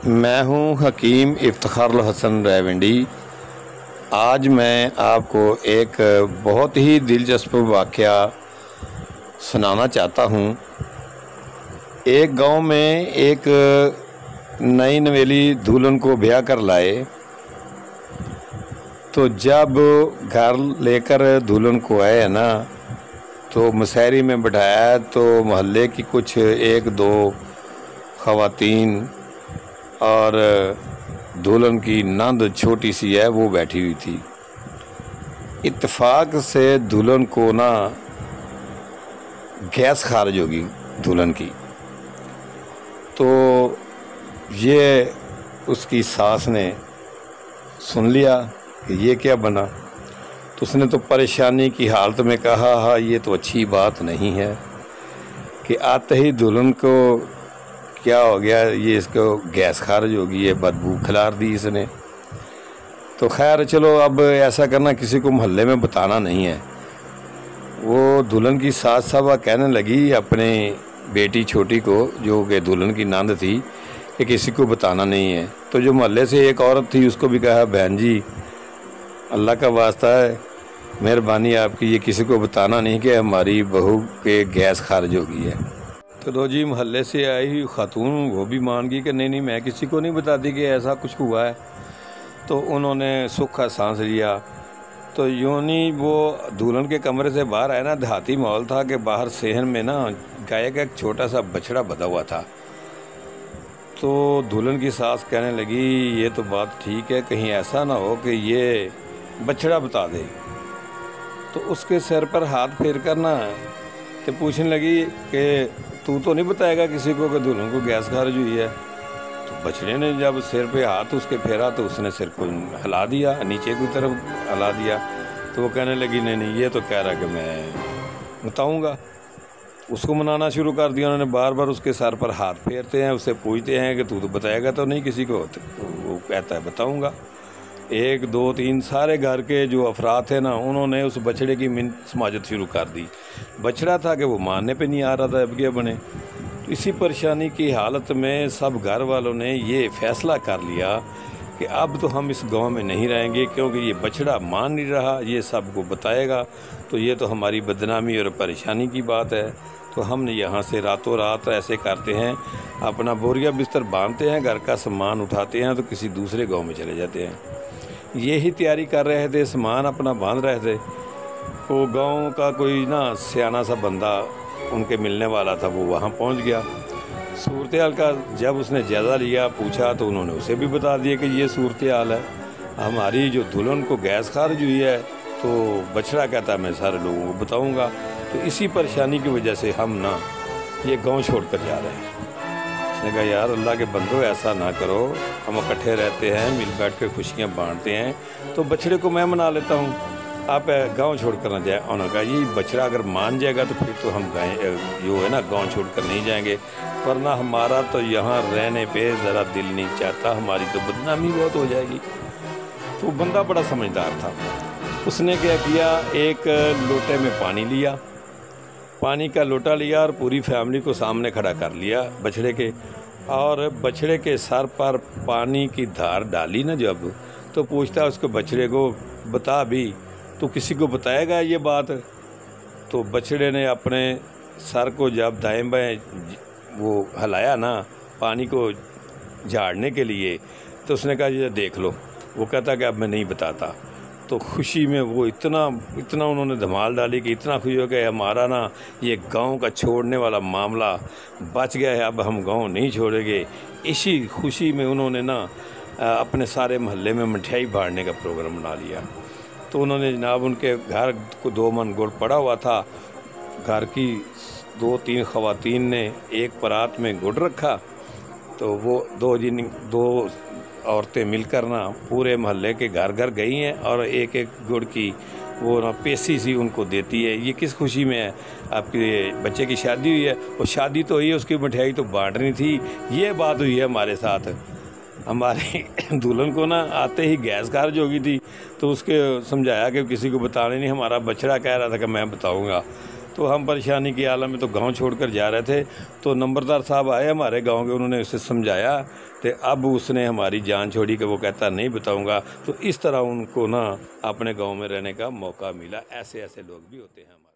मैं हूं हकीम इफ्तिखारुल हसन रायवंडी। आज मैं आपको एक बहुत ही दिलचस्प वाक़या सुनाना चाहता हूं। एक गांव में एक नई नवेली दुल्हन को ब्याह कर लाए, तो जब घर लेकर दुल्हन को आए ना, तो मुसहरी में बिठाया तो मोहल्ले की कुछ एक दो ख़वातीन और दुल्हन की नंद छोटी सी है वो बैठी हुई थी। इत्तेफाक से दुल्हन को ना गैस खारिज होगी दुल्हन की, तो ये उसकी सास ने सुन लिया कि ये क्या बना, तो उसने तो परेशानी की हालत में कहा, हाँ ये तो अच्छी बात नहीं है कि आते ही दुल्हन को क्या हो गया, ये इसको गैस खारिज होगी, ये बदबू खिलार दी इसने। तो खैर चलो, अब ऐसा करना किसी को मोहल्ले में बताना नहीं है। वो दुल्हन की सास साहबा कहने लगी अपने बेटी छोटी को, जो कि दुल्हन की नंद थी, कि किसी को बताना नहीं है। तो जो मोहल्ले से एक औरत थी उसको भी कहा, बहन जी अल्लाह का वास्ता है, मेहरबानी आपकी, ये किसी को बताना नहीं कि हमारी बहू के गैस खारिज हो गई है। तो लो जी, मोहल्ले से आई हुई खातून वो भी मान गई कि नहीं मैं किसी को नहीं बताती कि ऐसा कुछ हुआ है। तो उन्होंने सूखा सांस लिया। तो यूँ नहीं वो दुल्हन के कमरे से बाहर आया ना, देहाती माहौल था कि बाहर सेहन में ना गाय का एक छोटा सा बछड़ा बंधा हुआ था। तो दुल्हन की सास कहने लगी, ये तो बात ठीक है, कहीं ऐसा ना हो कि ये बछड़ा बता दे। तो उसके सिर पर हाथ फेर कर ना तो पूछने लगी कि तू तो नहीं बताएगा किसी को कि दुल्हन को गैस खारिज हुई है। तो बछड़े ने जब सिर पे हाथ उसके फेरा तो उसने सिर को हिला दिया, नीचे की तरफ हिला दिया। तो वो कहने लगी नहीं ये तो कह रहा कि मैं बताऊंगा। उसको मनाना शुरू कर दिया उन्होंने, बार बार उसके सर पर हाथ फेरते हैं, उससे पूछते हैं कि तू तो बताएगा तो नहीं किसी को। तो वो कहता है बताऊंगा। एक दो तीन सारे घर के जो अफराद थे ना, उन्होंने उस बछड़े की मिन्नत समाजत शुरू कर दी। बछड़ा था कि वो मारने पे नहीं आ रहा था, अब क्या बने। तो इसी परेशानी की हालत में सब घर वालों ने ये फ़ैसला कर लिया कि अब तो हम इस गांव में नहीं रहेंगे, क्योंकि ये बछड़ा मान नहीं रहा, ये सबको बताएगा तो ये तो हमारी बदनामी और परेशानी की बात है। तो हमने यहाँ से रातों रात ऐसे करते हैं, अपना बोरिया बिस्तर बांधते हैं, घर का सामान उठाते हैं तो किसी दूसरे गाँव में चले जाते हैं। यही तैयारी कर रहे थे, सामान अपना बांध रहे थे, तो गांव का कोई ना सियाना सा बंदा उनके मिलने वाला था, वो वहां पहुंच गया। सूरत हाल का जब उसने जायज़ा लिया, पूछा, तो उन्होंने उसे भी बता दिया कि ये सूरत हाल है, हमारी जो दुल्हन को गैस खारिज हुई है। तो बछड़ा कहता है मैं सारे लोगों को बताऊंगा। तो इसी परेशानी की वजह से हम ना ये गाँव छोड़ कर जा रहे हैं। उसने कहा यार अल्लाह के बंदो ऐसा ना करो, हम इकट्ठे रहते हैं, मिल बैठ कर खुशियाँ बांटते हैं, तो बछड़े को मैं मना लेता हूँ, आप गांव छोड़ कर ना जाए। उन्होंने कहा ये बछड़ा अगर मान जाएगा तो फिर तो हम जो है ना गांव छोड़ कर नहीं जाएंगे, वरना हमारा तो यहाँ रहने पे ज़रा दिल नहीं चाहता, हमारी तो बदनामी बहुत हो जाएगी। तो बंदा बड़ा समझदार था, उसने क्या किया, एक लोटे में पानी लिया, पानी का लोटा लिया और पूरी फैमिली को सामने खड़ा कर लिया बछड़े के, और बछड़े के सर पर पानी की धार डाली ना जब, तो पूछता उसको बछड़े को, बता भी तो किसी को बताएगा ये बात। तो बछड़े ने अपने सर को जब दाएं बाएं वो हिलाया ना पानी को झाड़ने के लिए, तो उसने कहा ये देख लो। वो कहता कि अब मैं नहीं बताता। तो खुशी में वो इतना उन्होंने धमाल डाली कि इतना खुशी हो गया, हमारा ना ये गांव का छोड़ने वाला मामला बच गया है, अब हम गांव नहीं छोड़ेंगे। इसी खुशी में उन्होंने ना अपने सारे मोहल्ले में मिठाई बांटने का प्रोग्राम बना लिया। तो उन्होंने जनाब उनके घर को 2 मन गुड़ पड़ा हुआ था, घर की 2-3 ख़वातीन ने एक परात में गुड़ रखा। तो वो दो औरतें मिलकर ना पूरे मोहल्ले के घर घर गई हैं और एक एक गुड़ की वो ना पेसी सी उनको देती है। ये किस खुशी में है, आपके बच्चे की शादी हुई है, वो शादी तो हुई है, उसकी मिठाई तो बांटनी थी। ये बात हुई है हमारे साथ, हमारी दुल्हन को ना आते ही गैस खारिज हो गई थी, तो उसके समझाया कि किसी को बताने नहीं, हमारा बछड़ा कह रहा था कि मैं बताऊंगा। तो हम परेशानी की आलम में तो गांव छोड़कर जा रहे थे, तो नंबरदार साहब आए हमारे गांव के, उन्होंने उसे समझाया, तो अब उसने हमारी जान छोड़ी कि वो कहता नहीं बताऊंगा। तो इस तरह उनको ना अपने गांव में रहने का मौका मिला। ऐसे ऐसे लोग भी होते हैं हमारे।